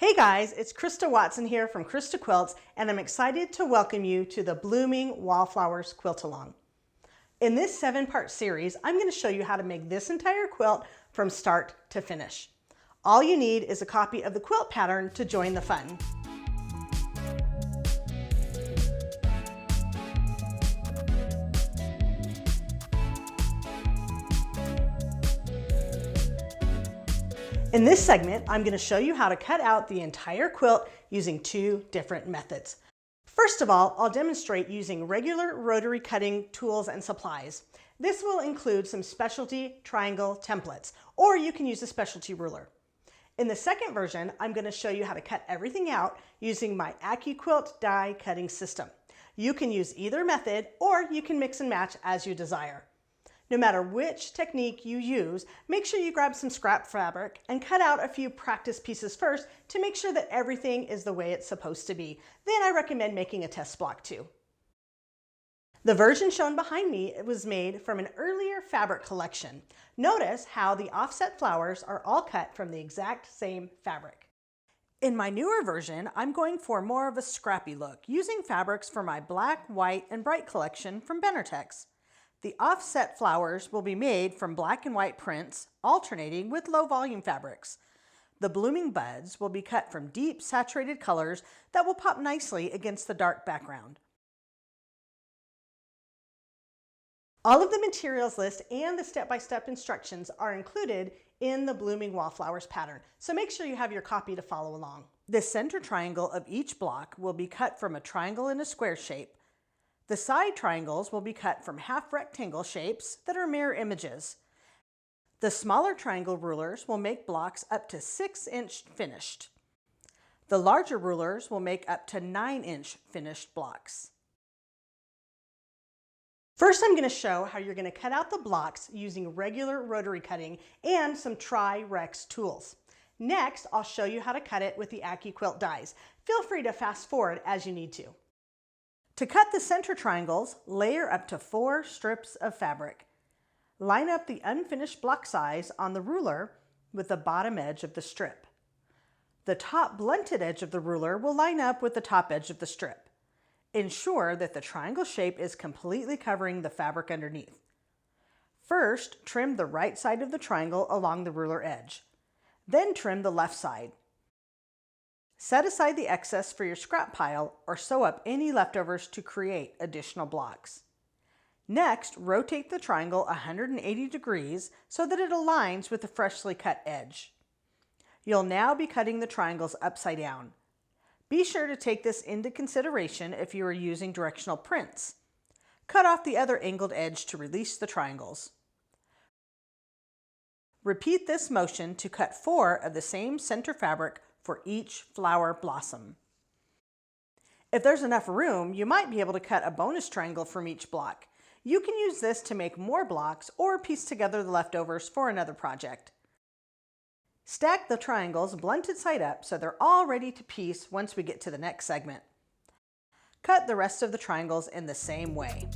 Hey guys, it's Krista Watson here from Krista Quilts, and I'm excited to welcome you to the Blooming Wallflowers Quilt Along. In this 7-part series, I'm going to show you how to make this entire quilt from start to finish. All you need is a copy of the quilt pattern to join the fun. In this segment, I'm going to show you how to cut out the entire quilt using 2 different methods. First of all, I'll demonstrate using regular rotary cutting tools and supplies. This will include some specialty triangle templates, or you can use a specialty ruler. In the second version, I'm going to show you how to cut everything out using my AccuQuilt die cutting system. You can use either method, or you can mix and match as you desire. No matter which technique you use, make sure you grab some scrap fabric and cut out a few practice pieces first to make sure that everything is the way it's supposed to be. Then I recommend making a test block too. The version shown behind me was made from an earlier fabric collection. Notice how the offset flowers are all cut from the exact same fabric. In my newer version, I'm going for more of a scrappy look, using fabrics from my black, white, and bright collection from Benartex. The offset flowers will be made from black and white prints, alternating with low volume fabrics. The blooming buds will be cut from deep saturated colors that will pop nicely against the dark background. All of the materials list and the step-by-step instructions are included in the Blooming Wallflowers pattern, so make sure you have your copy to follow along. The center triangle of each block will be cut from a triangle in a square shape. The side triangles will be cut from half rectangle shapes that are mirror images. The smaller triangle rulers will make blocks up to 6-inch finished. The larger rulers will make up to 9-inch finished blocks. First, I'm going to show how you're going to cut out the blocks using regular rotary cutting and some Tri-Rex tools. Next, I'll show you how to cut it with the AccuQuilt dies. Feel free to fast forward as you need to. To cut the center triangles, layer up to 4 strips of fabric. Line up the unfinished block size on the ruler with the bottom edge of the strip. The top blunted edge of the ruler will line up with the top edge of the strip. Ensure that the triangle shape is completely covering the fabric underneath. First, trim the right side of the triangle along the ruler edge. Then trim the left side. Set aside the excess for your scrap pile or sew up any leftovers to create additional blocks. Next, rotate the triangle 180 degrees so that it aligns with the freshly cut edge. You'll now be cutting the triangles upside down. Be sure to take this into consideration if you are using directional prints. Cut off the other angled edge to release the triangles. Repeat this motion to cut 4 of the same center fabric for each flower blossom. If there's enough room, you might be able to cut a bonus triangle from each block. You can use this to make more blocks or piece together the leftovers for another project. Stack the triangles blunted side up so they're all ready to piece once we get to the next segment. Cut the rest of the triangles in the same way.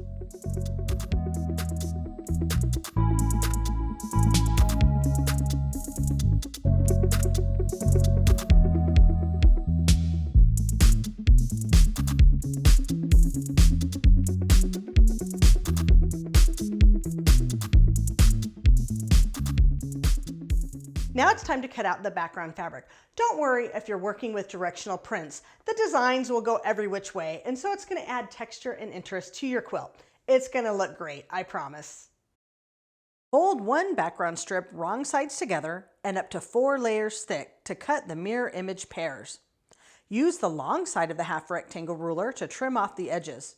Now it's time to cut out the background fabric. Don't worry if you're working with directional prints. The designs will go every which way, and so it's going to add texture and interest to your quilt. It's going to look great, I promise. Fold 1 background strip wrong sides together and up to 4 layers thick to cut the mirror image pairs. Use the long side of the half rectangle ruler to trim off the edges.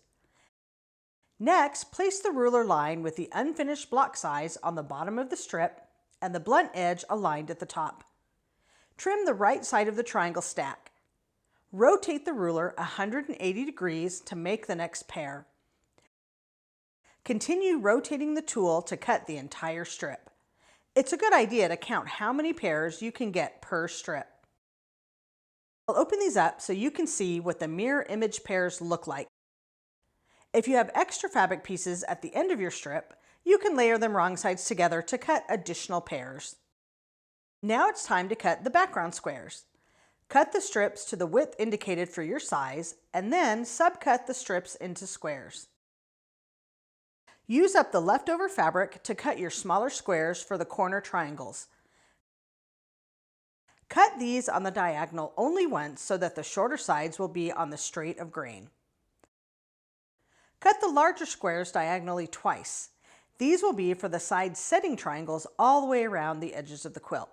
Next, place the ruler line with the unfinished block size on the bottom of the strip and the blunt edge aligned at the top. Trim the right side of the triangle stack. Rotate the ruler 180 degrees to make the next pair. Continue rotating the tool to cut the entire strip. It's a good idea to count how many pairs you can get per strip. I'll open these up so you can see what the mirror image pairs look like. If you have extra fabric pieces at the end of your strip, you can layer them wrong sides together to cut additional pairs. Now it's time to cut the background squares. Cut the strips to the width indicated for your size, and then subcut the strips into squares. Use up the leftover fabric to cut your smaller squares for the corner triangles. Cut these on the diagonal only once so that the shorter sides will be on the straight of grain. Cut the larger squares diagonally twice. These will be for the side setting triangles all the way around the edges of the quilt.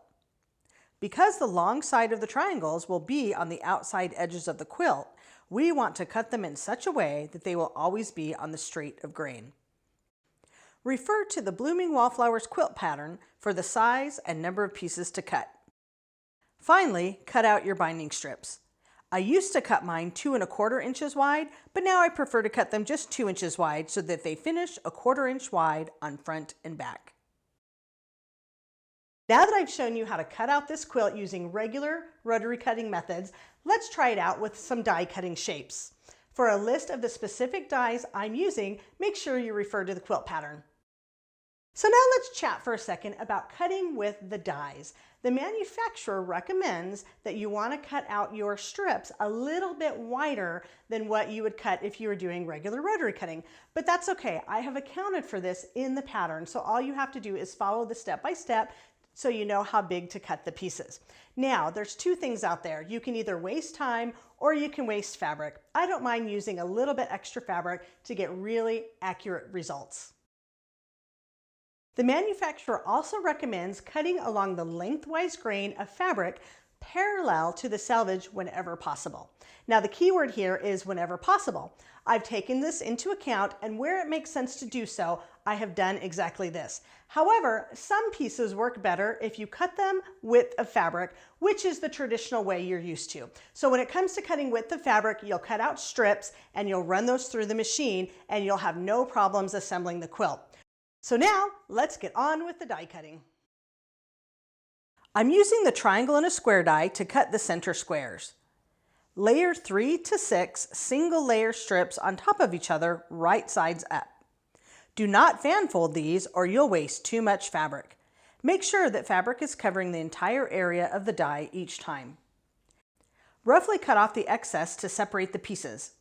Because the long side of the triangles will be on the outside edges of the quilt, we want to cut them in such a way that they will always be on the straight of grain. Refer to the Blooming Wallflowers quilt pattern for the size and number of pieces to cut. Finally, cut out your binding strips. I used to cut mine 2 1/4 inches wide, but now I prefer to cut them just 2 inches wide so that they finish 1/4 inch wide on front and back. Now that I've shown you how to cut out this quilt using regular rotary cutting methods, let's try it out with some die cutting shapes. For a list of the specific dies I'm using, make sure you refer to the quilt pattern. So now let's chat for a second about cutting with the dies. The manufacturer recommends that you want to cut out your strips a little bit wider than what you would cut if you were doing regular rotary cutting, but that's okay. I have accounted for this in the pattern, so all you have to do is follow the step-by-step so you know how big to cut the pieces. Now, there's 2 things out there. You can either waste time or you can waste fabric. I don't mind using a little bit extra fabric to get really accurate results. The manufacturer also recommends cutting along the lengthwise grain of fabric parallel to the selvage whenever possible. Now the key word here is whenever possible. I've taken this into account, and where it makes sense to do so, I have done exactly this. However, some pieces work better if you cut them width of fabric, which is the traditional way you're used to. So when it comes to cutting width of fabric, you'll cut out strips and you'll run those through the machine and you'll have no problems assembling the quilt. So now let's get on with the die cutting. I'm using the triangle and a square die to cut the center squares. Layer 3 to 6 single layer strips on top of each other, right sides up. Do not fan fold these or you'll waste too much fabric. Make sure that fabric is covering the entire area of the die each time. Roughly cut off the excess to separate the pieces.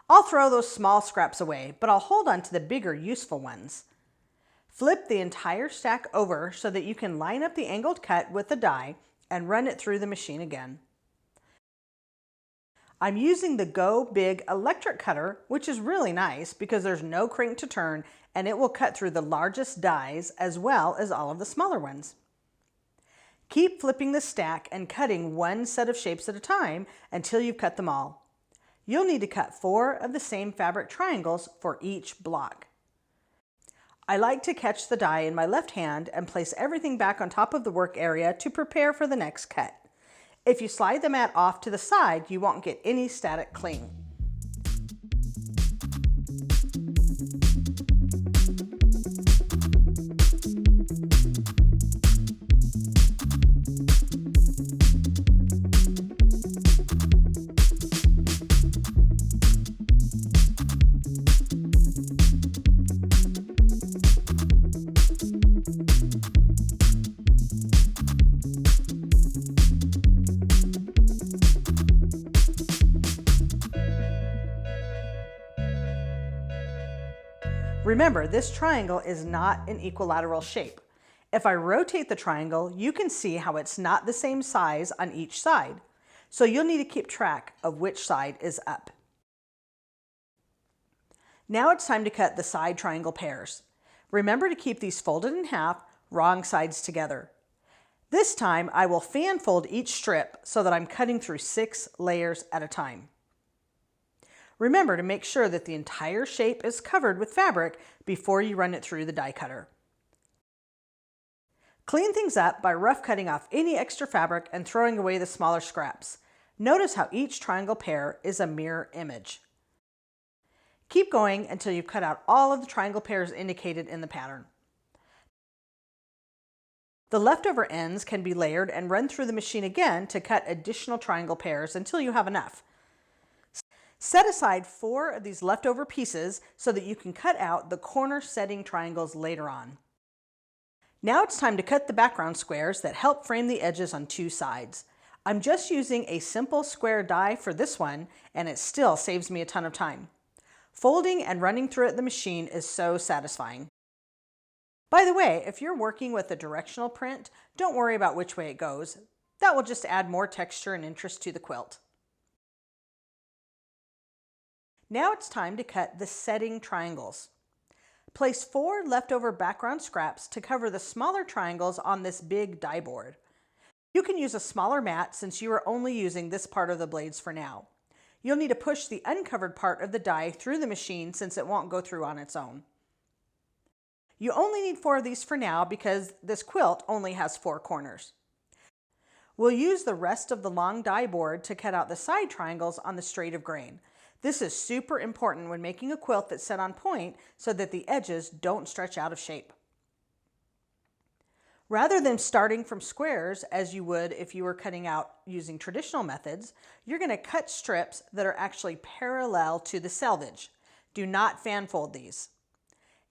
I'll throw those small scraps away, but I'll hold on to the bigger useful ones. Flip the entire stack over so that you can line up the angled cut with the die and run it through the machine again. I'm using the Go Big electric cutter, which is really nice because there's no crank to turn and it will cut through the largest dies as well as all of the smaller ones. Keep flipping the stack and cutting one set of shapes at a time until you've cut them all. You'll need to cut 4 of the same fabric triangles for each block. I like to catch the die in my left hand and place everything back on top of the work area to prepare for the next cut. If you slide the mat off to the side, you won't get any static cling. Remember, this triangle is not an equilateral shape. If I rotate the triangle, you can see how it's not the same size on each side. So you'll need to keep track of which side is up. Now it's time to cut the side triangle pairs. Remember to keep these folded in half, wrong sides together. This time I will fan fold each strip so that I'm cutting through 6 layers at a time. Remember to make sure that the entire shape is covered with fabric before you run it through the die cutter. Clean things up by rough cutting off any extra fabric and throwing away the smaller scraps. Notice how each triangle pair is a mirror image. Keep going until you've cut out all of the triangle pairs indicated in the pattern. The leftover ends can be layered and run through the machine again to cut additional triangle pairs until you have enough. Set aside 4 of these leftover pieces so that you can cut out the corner setting triangles later on. Now it's time to cut the background squares that help frame the edges on 2 sides. I'm just using a simple square die for this one, and it still saves me a ton of time. Folding and running through it in the machine is so satisfying. By the way, if you're working with a directional print, don't worry about which way it goes. That will just add more texture and interest to the quilt. Now it's time to cut the setting triangles. Place 4 leftover background scraps to cover the smaller triangles on this big die board. You can use a smaller mat since you are only using this part of the blades for now. You'll need to push the uncovered part of the die through the machine since it won't go through on its own. You only need 4 of these for now because this quilt only has 4 corners. We'll use the rest of the long die board to cut out the side triangles on the straight of grain. This is super important when making a quilt that's set on point so that the edges don't stretch out of shape. Rather than starting from squares as you would if you were cutting out using traditional methods, you're going to cut strips that are actually parallel to the selvage. Do not fan fold these.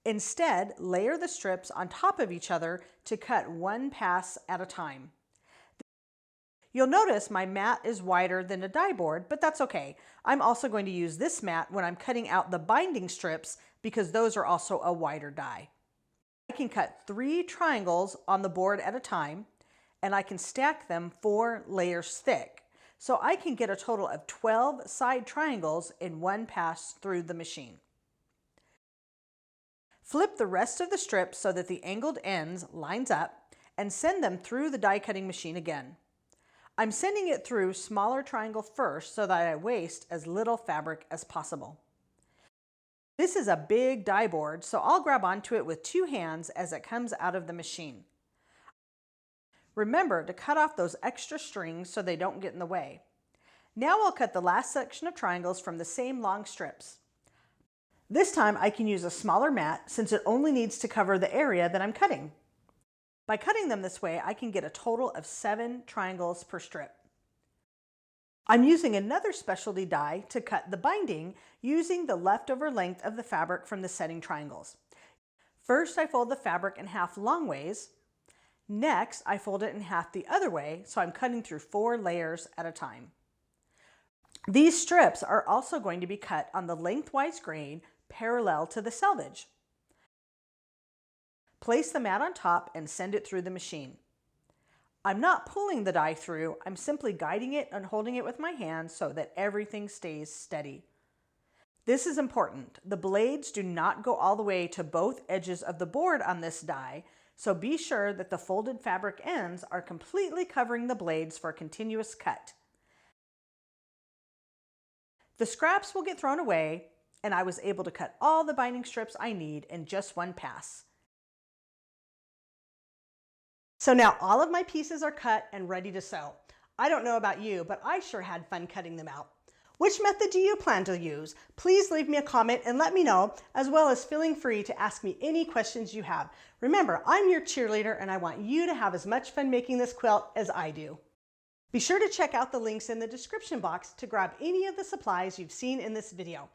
Instead, layer the strips on top of each other to cut one pass at a time. You'll notice my mat is wider than a die board, but that's okay. I'm also going to use this mat when I'm cutting out the binding strips because those are also a wider die. I can cut 3 triangles on the board at a time, and I can stack them 4 layers thick. So I can get a total of 12 side triangles in one pass through the machine. Flip the rest of the strips so that the angled ends lines up and send them through the die cutting machine again. I'm sending it through smaller triangle first so that I waste as little fabric as possible. This is a big die board, so I'll grab onto it with 2 hands as it comes out of the machine. Remember to cut off those extra strings so they don't get in the way. Now I'll cut the last section of triangles from the same long strips. This time I can use a smaller mat since it only needs to cover the area that I'm cutting. By cutting them this way, I can get a total of 7 triangles per strip. I'm using another specialty die to cut the binding using the leftover length of the fabric from the setting triangles. First, I fold the fabric in half long ways. Next, I fold it in half the other way, so I'm cutting through 4 layers at a time. These strips are also going to be cut on the lengthwise grain parallel to the selvage. Place the mat on top and send it through the machine. I'm not pulling the die through, I'm simply guiding it and holding it with my hands so that everything stays steady. This is important. The blades do not go all the way to both edges of the board on this die, so be sure that the folded fabric ends are completely covering the blades for a continuous cut. The scraps will get thrown away, and I was able to cut all the binding strips I need in just one pass. So now all of my pieces are cut and ready to sew. I don't know about you, but I sure had fun cutting them out. Which method do you plan to use? Please leave me a comment and let me know, as well as feeling free to ask me any questions you have. Remember, I'm your cheerleader and I want you to have as much fun making this quilt as I do. Be sure to check out the links in the description box to grab any of the supplies you've seen in this video.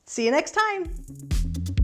See you next time.